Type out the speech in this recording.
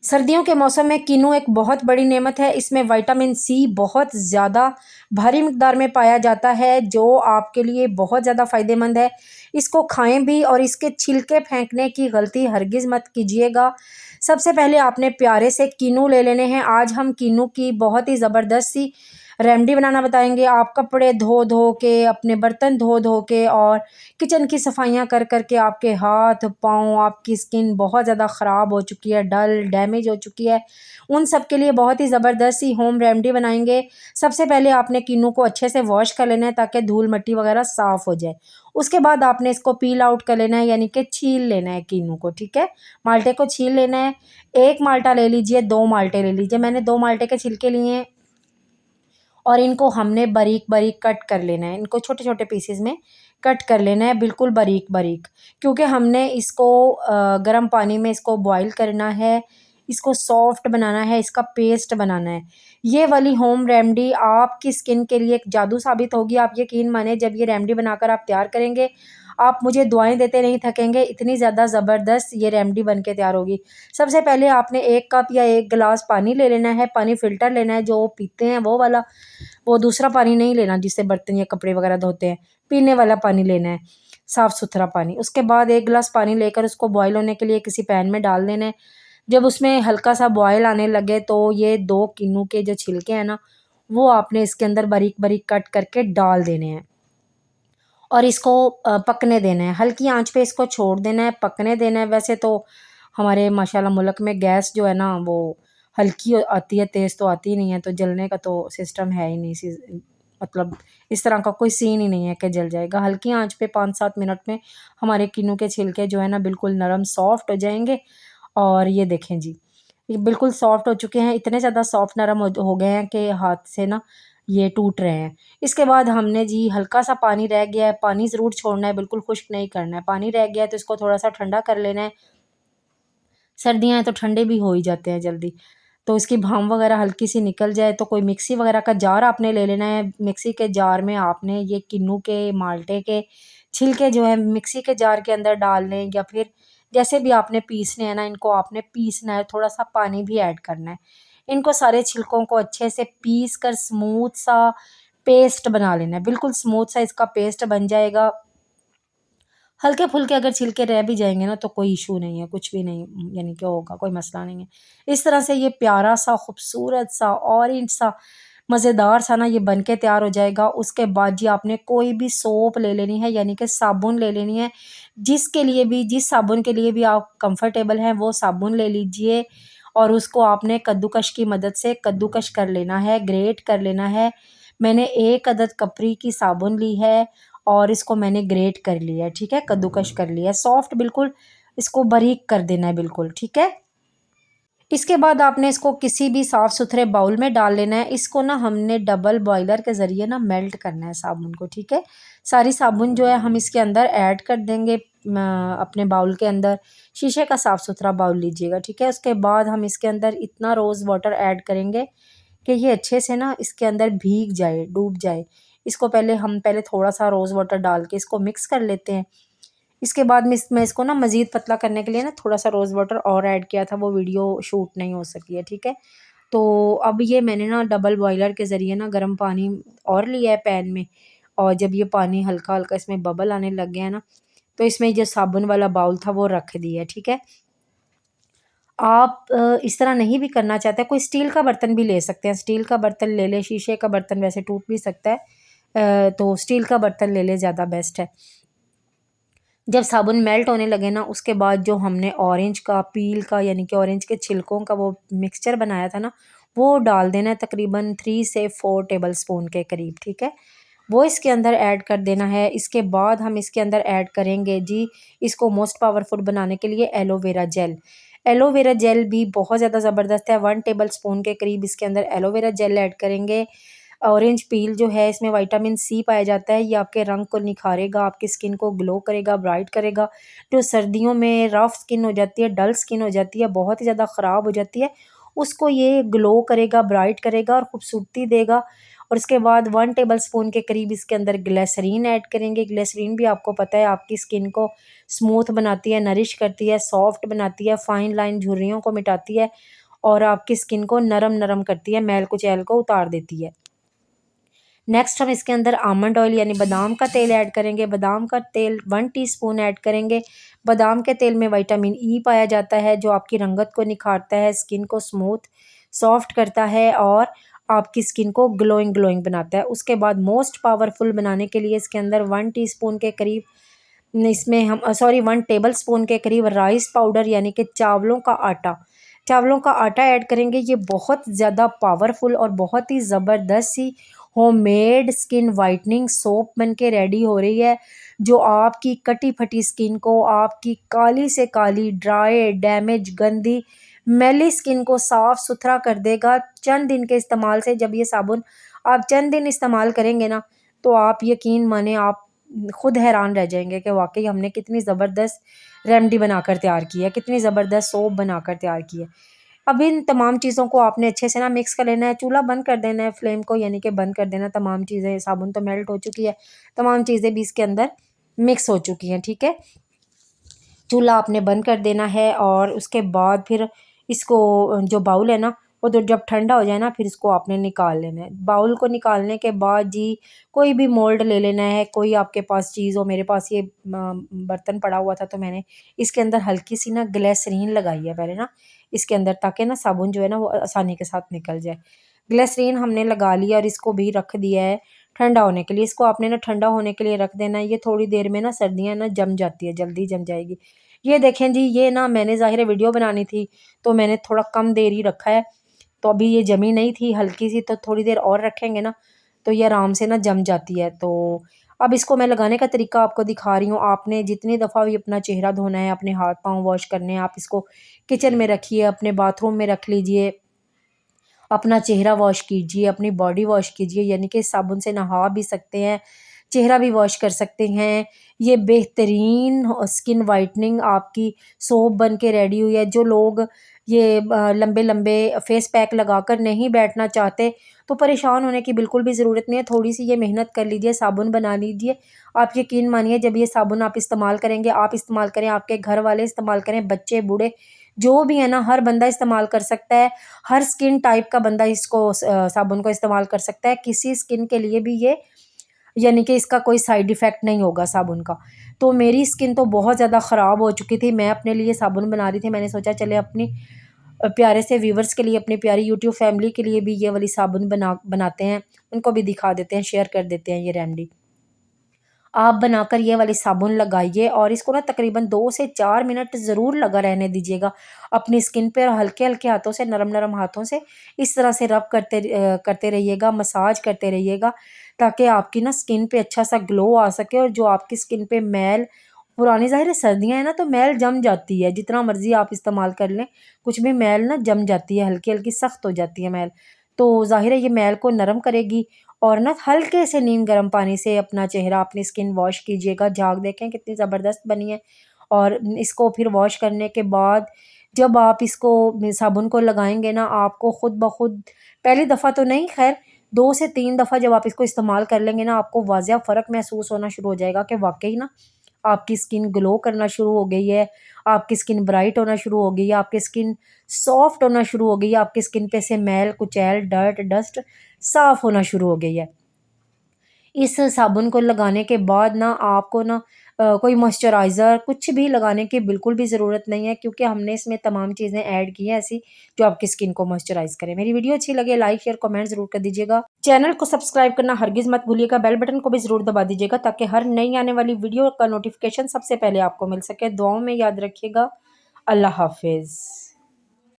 सर्दियों के मौसम में कीनू एक बहुत बड़ी नेमत है। इसमें विटामिन सी बहुत ज़्यादा भारी मिकदार में पाया जाता है, जो आपके लिए बहुत ज़्यादा फ़ायदेमंद है। इसको खाएं भी और इसके छिलके फेंकने की गलती हरगिज़ मत कीजिएगा। सबसे पहले आपने प्यारे से कीनू ले लेने हैं। आज हम कीनू की बहुत ही ज़बरदस्त सी रेमेडी बनाना बताएंगे। आप कपड़े धो धो के, अपने बर्तन धो धो के और किचन की सफाइयाँ कर कर के आपके हाथ पाँव, आपकी स्किन बहुत ज़्यादा ख़राब हो चुकी है, डल डैमेज हो चुकी है, उन सब के लिए बहुत ही ज़बरदस्त सी होम रेमेडी बनाएंगे। सबसे पहले आपने कीनू को अच्छे से वॉश कर लेना है ताकि धूल मिट्टी वगैरह साफ़ हो जाए। उसके बाद आपने इसको पील आउट कर लेना है, यानी कि छील लेना है कीनू को, ठीक है। माल्टे को छील लेना है। एक माल्टा ले लीजिए, 2 माल्टे ले लीजिए। मैंने 2 माल्टे के छिलके लिए हैं और इनको हमने बारीक बारीक कट कर लेना है। इनको छोटे छोटे पीसेस में कट कर लेना है, बिल्कुल बारीक बारीक, क्योंकि हमने इसको गर्म पानी में इसको बॉईल करना है, इसको सॉफ्ट बनाना है, इसका पेस्ट बनाना है। ये वाली होम रेमेडी आपकी स्किन के लिए एक जादू साबित होगी। आप यकीन माने, जब ये रेमेडी बनाकर आप तैयार करेंगे, आप मुझे दुआएं देते नहीं थकेंगे, इतनी ज़्यादा ज़बरदस्त ये रेमेडी बन के तैयार होगी। सबसे पहले आपने 1 कप या 1 गिलास पानी ले लेना है। पानी फ़िल्टर लेना है, जो पीते हैं वो वाला, वो दूसरा पानी नहीं लेना जिससे बर्तन या कपड़े वगैरह धोते हैं। पीने वाला पानी लेना है, साफ़ सुथरा पानी। उसके बाद 1 गिलास पानी लेकर उसको बॉयल होने के लिए किसी पैन में डाल देना है। जब उसमें हल्का सा बॉयल आने लगे तो ये 2 किन्नू के जो छिलके हैं ना, वो आपने इसके अंदर बारीक बारीक कट करके डाल देने हैं और इसको पकने देना है। हल्की आंच पे इसको छोड़ देना है, पकने देना है। वैसे तो हमारे माशाल्लाह मुल्क में गैस जो है ना, वो हल्की आती है, तेज़ तो आती ही नहीं है, तो जलने का तो सिस्टम है ही नहीं। मतलब इस तरह का कोई सीन ही नहीं है कि जल जाएगा। हल्की आंच पे 5-7 मिनट में हमारे किन्नू के छिलके जो है ना, बिल्कुल नरम सॉफ्ट हो जाएंगे। और ये देखें जी, ये बिल्कुल सॉफ्ट हो चुके हैं। इतने ज़्यादा सॉफ्ट नरम हो गए हैं कि हाथ से ना ये टूट रहे हैं। इसके बाद हमने जी हल्का सा पानी रह गया है, पानी ज़रूर छोड़ना है, बिल्कुल खुश्क नहीं करना है। पानी रह गया है तो इसको थोड़ा-सा ठंडा कर लेना है। सर्दियाँ हैं तो ठंडे भी हो ही जाते हैं जल्दी। तो इसकी भाप वगैरह हल्की सी निकल जाए तो कोई मिक्सी वगैरह का जार आपने ले लेना है। मिक्सी के जार में आपने ये किन्नू के, माल्टे के छिलके जो है मिक्सी के जार के अंदर डाल लें, या फिर जैसे भी आपने पीसने हैं ना, इनको आपने पीसना है, थोड़ा-सा पानी भी ऐड करना है। इनको सारे छिलकों को अच्छे से पीस कर स्मूथ सा पेस्ट बना लेना है। बिल्कुल स्मूथ सा इसका पेस्ट बन जाएगा। हल्के-फुल्के अगर छिलके रह भी जाएँगे ना तो कोई इश्यू नहीं है, कुछ भी नहीं, यानी कि होगा, कोई मसला नहीं है। इस तरह से ये प्यारा-सा, खूबसूरत-सा, ऑरेंज-सा, मज़ेदार-सा ना ये बन के तैयार हो जाएगा। उसके बाद जी आपने कोई भी सोप ले लेनी है, यानी कि साबुन ले लेनी है। जिस साबुन के लिए भी आप कंफ़र्टेबल हैं, वो साबुन ले लीजिए और उसको आपने कद्दूकश की मदद से कद्दूकश कर लेना है, ग्रेट कर लेना है। मैंने 1 अदद कपरी की साबुन ली है और इसको मैंने ग्रेट कर लिया है, ठीक है? कद्दूकश कर लिया है, सॉफ्ट बिल्कुल इसको बारीक कर देना है बिल्कुल, ठीक है? इसके बाद आपने इसको किसी भी साफ़-सुथरे बाउल में डाल लेना है। इसको ना हमने डबल बॉयलर के ज़रिए ना मेल्ट करना है साबुन को, ठीक है? सारी साबुन जो है हम इसके अंदर ऐड कर देंगे अपने बाउल के अंदर। शीशे का साफ़-सुथरा बाउल लीजिएगा, ठीक है? उसके बाद हम इसके अंदर इतना रोज़ वाटर ऐड करेंगे कि ये अच्छे से ना इसके अंदर भीग जाए, डूब जाए। इसको पहले थोड़ा-सा रोज़ वाटर डाल के इसको मिक्स कर लेते हैं। इसके बाद मैं इसको ना मज़ीद पतला करने के लिए ना थोड़ा-सा रोज़ वाटर और ऐड किया था, वो वीडियो शूट नहीं हो सकी है, ठीक है? तो अब ये मैंने ना डबल बॉयलर के ज़रिए ना गर्म पानी और लिया है पैन में, और जब ये पानी हल्का-हल्का इसमें बबल आने लग गया है ना, तो इसमें जो साबुन वाला बाउल था वो रख दिया है, ठीक है? आप इस तरह नहीं भी करना चाहते, कोई स्टील का बर्तन भी ले सकते हैं। स्टील का बर्तन ले लें, शीशे का बर्तन वैसे टूट भी सकता है। तो स्टील का बर्तन ले लें, ज़्यादा बेस्ट है। जब साबुन मेल्ट होने लगे ना, उसके बाद जो हमने ऑरेंज का पील का, यानी कि ऑरेंज के छिलकों का वो मिक्सचर बनाया था ना, वो डाल देना है, तकरीबन 3 से 4 टेबल स्पून के करीब, ठीक है? वो इसके अंदर ऐड कर देना है। इसके बाद हम इसके अंदर ऐड करेंगे जी, इसको मोस्ट पावरफुल बनाने के लिए एलोवेरा जेल। एलोवेरा जेल भी बहुत ज़्यादा ज़बरदस्त है। 1 टेबल स्पून के करीब इसके अंदर एलोवेरा जेल ऐड करेंगे। ऑरेंज पील जो है, इसमें विटामिन सी पाया जाता है। ये आपके रंग को निखारेगा, आपकी स्किन को ग्लो करेगा, ब्राइट करेगा। जो सर्दियों में रफ़ स्किन हो जाती है, डल स्किन हो जाती है, बहुत ही ज़्यादा ख़राब हो जाती है, उसको ये ग्लो करेगा, ब्राइट करेगा और खूबसूरती देगा। और उसके बाद 1 टेबलस्पून के करीब इसके अंदर ग्लिसरीन ऐड करेंगे। ग्लिसरीन भी आपको पता है आपकी स्किन को स्मूथ बनाती है, नरिश करती है, सॉफ्ट बनाती है, फाइन लाइन झुर्रियों को मिटाती है और आपकी स्किन को नरम नरम करती है, मैल कुचैल को उतार देती है। नेक्स्ट हम इसके अंदर आमंड ऑयल यानी बादाम का तेल ऐड करेंगे। बादाम का तेल 1 टीस्पून ऐड करेंगे। बादाम के तेल में विटामिन ई पाया जाता है जो आपकी रंगत को निखारता है, स्किन को स्मूथ सॉफ्ट करता है और आपकी स्किन को ग्लोइंग ग्लोइंग बनाता है। उसके बाद मोस्ट पावरफुल बनाने के लिए इसके अंदर 1 टीस्पून के करीब इसमें हम 1 टेबल स्पून के करीब राइस पाउडर यानी कि चावलों का आटा ऐड करेंगे। ये बहुत ज़्यादा पावरफुल और बहुत ही ज़बरदस्त सी होममेड स्किन वाइटनिंग सोप बन के रेडी हो रही है जो आपकी कटी फटी स्किन को, आपकी काली से काली, ड्राई, डैमेज, गंदी, मैली स्किन को साफ़ सुथरा कर देगा चंद दिन के इस्तेमाल से। जब ये साबुन आप चंद दिन इस्तेमाल करेंगे ना तो आप यकीन माने आप खुद हैरान रह जाएंगे कि वाकई हमने कितनी ज़बरदस्त रेमेडी बनाकर तैयार की है, कितनी ज़बरदस्त सोप बनाकर तैयार की है। अब इन तमाम चीज़ों को आपने अच्छे से ना मिक्स कर लेना है। चूल्हा बंद कर देना है, फ्लेम को यानी कि बंद कर देना। तमाम चीज़ें, साबुन तो मेल्ट हो चुकी है, तमाम चीज़ें भी इसके अंदर मिक्स हो चुकी हैं, ठीक है। चूल्हा आपने बंद कर देना है और उसके बाद फिर इसको जो बाउल है ना वो तो जब ठंडा हो जाए ना फिर इसको आपने निकाल लेना है। बाउल को निकालने के बाद जी कोई भी मोल्ड ले लेना है, कोई आपके पास चीज़ हो। मेरे पास ये बर्तन पड़ा हुआ था तो मैंने इसके अंदर हल्की सी ना ग्लिसरीन लगाई है पहले ना इसके अंदर, ताकि ना साबुन जो है ना वो आसानी के साथ निकल जाए। ग्लिसरीन हमने लगा लिया और इसको भी रख दिया है ठंडा होने के लिए। इसको आपने ना ठंडा होने के लिए रख देना है। ये थोड़ी देर में ना सर्दियाँ ना जम जाती है, जल्दी जम जाएगी। ये देखें जी, ये ना मैंने ज़ाहिर है वीडियो बनानी थी तो मैंने थोड़ा कम देर ही रखा है, तो अभी ये जमी नहीं थी हल्की सी, तो थोड़ी देर और रखेंगे ना तो ये आराम से ना जम जाती है। तो अब इसको मैं लगाने का तरीका आपको दिखा रही हूँ। आपने जितनी दफ़ा भी अपना चेहरा धोना है, अपने हाथ पाँव वॉश करने हैं, आप इसको किचन में रखिए, अपने बाथरूम में रख लीजिए, अपना चेहरा वॉश कीजिए, अपनी बॉडी वॉश कीजिए, यानी कि साबुन से नहा भी सकते हैं, चेहरा भी वॉश कर सकते हैं। ये बेहतरीन स्किन वाइटनिंग आपकी सोप बन के रेडी हुई है। जो लोग ये लंबे लंबे फेस पैक लगाकर नहीं बैठना चाहते तो परेशान होने की बिल्कुल भी ज़रूरत नहीं है। थोड़ी सी ये मेहनत कर लीजिए, साबुन बना लीजिए। आप यकीन मानिए जब ये साबुन आप इस्तेमाल करेंगे, आप इस्तेमाल करें, आपके घर वाले इस्तेमाल करें, बच्चे बूढ़े जो भी है ना हर बंदा इस्तेमाल कर सकता है। हर स्किन टाइप का बंदा इसको साबुन को इस्तेमाल कर सकता है। किसी स्किन के लिए भी ये यानी कि इसका कोई साइड इफ़ेक्ट नहीं होगा साबुन का। तो मेरी स्किन तो बहुत ज़्यादा ख़राब हो चुकी थी, मैं अपने लिए साबुन बना रही थी। मैंने सोचा चले अपनी प्यारे से व्यूवर्स के लिए, अपनी प्यारी यूट्यूब फैमिली के लिए भी ये वाली साबुन बनाते हैं, उनको भी दिखा देते हैं, शेयर कर देते हैं ये रेमेडी। आप बनाकर ये वाली साबुन लगाइए और इसको ना तकरीबन 2 से 4 मिनट ज़रूर लगा रहने दीजिएगा अपनी स्किन पे, और हल्के-हल्के हाथों से, नरम-नरम हाथों से इस तरह से रब करते रहिएगा, मसाज करते रहिएगा, ताकि आपकी ना स्किन पे अच्छा-सा ग्लो आ सके। और जो आपकी स्किन पे मैल, पुरानी ज़ाहिर है सर्दियाँ हैं ना तो मैल जम जाती है, जितना मर्ज़ी आप इस्तेमाल कर लें, कुछ भी मैल ना जम जाती है, हल्की-हल्की सख्त हो जाती है मैल। तो ज़ाहिर है ये मैल को नरम करेगी और ना हल्के से नीम गर्म पानी से अपना चेहरा, अपनी स्किन वॉश कीजिएगा। झाग देखें कितनी ज़बरदस्त बनी है। और इसको फिर वॉश करने के बाद जब आप इसको साबुन को लगाएँगे ना, आपको खुद ब खुद, पहली दफ़ा तो नहीं खैर, 2 से 3 दफ़ा जब आप इसको इस्तेमाल कर लेंगे ना, आपको वाज़िया फ़र्क महसूस होना शुरू हो जाएगा कि वाक़ई ना आपकी स्किन ग्लो करना शुरू हो गई है, आपकी स्किन ब्राइट होना शुरू हो गई है, आपकी स्किन सॉफ्ट होना शुरू हो गई है, आपकी स्किन पे से मैल, कुचैल, डर्ट, डस्ट साफ़ होना शुरू हो गई है। इस साबुन को लगाने के बाद ना आपको ना कोई मॉइस्चराइज़र कुछ भी लगाने की बिल्कुल भी ज़रूरत नहीं है, क्योंकि हमने इसमें तमाम चीज़ें ऐड की हैं ऐसी जो आपकी स्किन को मॉइस्चराइज़ करें। मेरी वीडियो अच्छी लगे लाइक, शेयर, कमेंट ज़रूर कर दीजिएगा। चैनल को सब्सक्राइब करना हरगिज़ मत भूलिएगा। बेल बटन को भी ज़रूर दबा दीजिएगा ताकि हर नई आने वाली वीडियो का नोटिफ़िकेशन सबसे पहले आपको मिल सके। दुआओं में याद रखिएगा। अल्लाह हाफ़िज़।